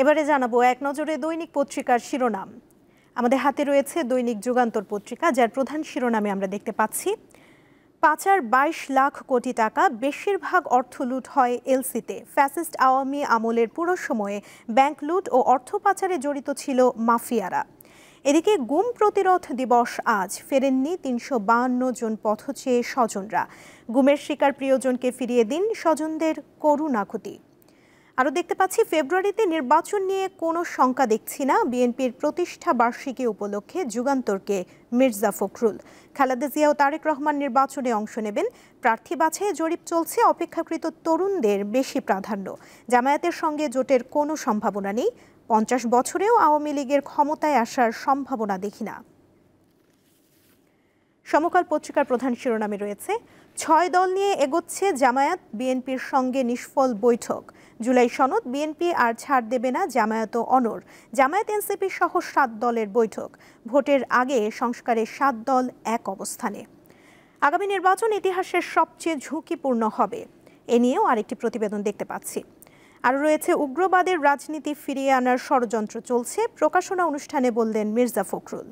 এবারে জানাবো এক নজরে দৈনিক পত্রিকার শিরোনাম। আমাদের হাতে রয়েছে দৈনিক যুগান্তর পত্রিকা, যার প্রধান শিরোনামে আমরা দেখতে পাচ্ছি পাচার 22 লাখ কোটি টাকা, বেশিরভাগ অর্থ লুট হয় এলসিতে। ফ্যাসিস্ট আওয়ামী আমলের পুরো সময়ে ব্যাংক লুট ও অর্থ পাচারে জড়িত ছিল মাফিয়ারা। এদিকে গুম প্রতিরোধ দিবস আজ, ফেরেননি 352 জন পথচেয়ে স্বজনরা। গুমের শিকার প্রিয়জনকে ফিরিয়ে দিন, স্বজনদের করুণ আকুতি। আরও দেখতে পাচ্ছি ফেব্রুয়ারিতে নির্বাচন নিয়ে কোনো শঙ্কা দেখছি না, বিএনপির প্রতিষ্ঠা বার্ষিকী উপলক্ষে যুগান্তরকে মির্জা ফখরুল। খালেদা জিয়া ও তারেক রহমান নির্বাচনে অংশ নেবেন, প্রার্থী বাছাইয়ে জরিপ চলছে, অপেক্ষাকৃত তরুণদের বেশি প্রাধান্য। জামায়াতের সঙ্গে জোটের কোনো সম্ভাবনা নেই, 50 বছরেও আওয়ামী লীগের ক্ষমতায় আসার সম্ভাবনা দেখি না। সমকাল পত্রিকার প্রধান শিরোনামে রয়েছে 6 দল নিয়ে এগোচ্ছে জামায়াত, বিএনপির সঙ্গে নিষ্ফল বৈঠক। জুলাই সনদ, বিএনপি আর ছাড় দেবে না, জামায়াত ও অনর। জামায়াত এনসিপি সহ 7 দলের বৈঠক। ভোটের আগে সংস্কারের 7 দল এক অবস্থানে। আগামী নির্বাচন ইতিহাসের সবচেয়ে ঝুঁকিপূর্ণ হবে, এ নিয়েও আরেকটি প্রতিবেদন দেখতে পাচ্ছি। আরও রয়েছে উগ্রবাদের রাজনীতি ফিরিয়ে আনার ষড়যন্ত্র চলছে, প্রকাশনা অনুষ্ঠানে বললেন মির্জা ফখরুল।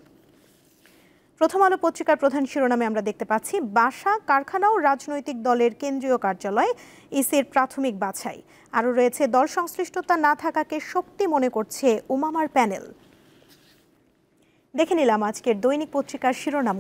প্রথম আলো পত্রিকার প্রধান শিরোনামে আমরা দেখতে পাচ্ছি বাসা, কারখানা ও রাজনৈতিক দলের কেন্দ্রীয় কার্যালয়, ইসির প্রাথমিক বাছাই। আরও রয়েছে দল সংশ্লিষ্টতা না থাকাকে শক্তি মনে করছে উমামার প্যানেল। দেখে নিলাম আজকের দৈনিক পত্রিকার শিরোনাম।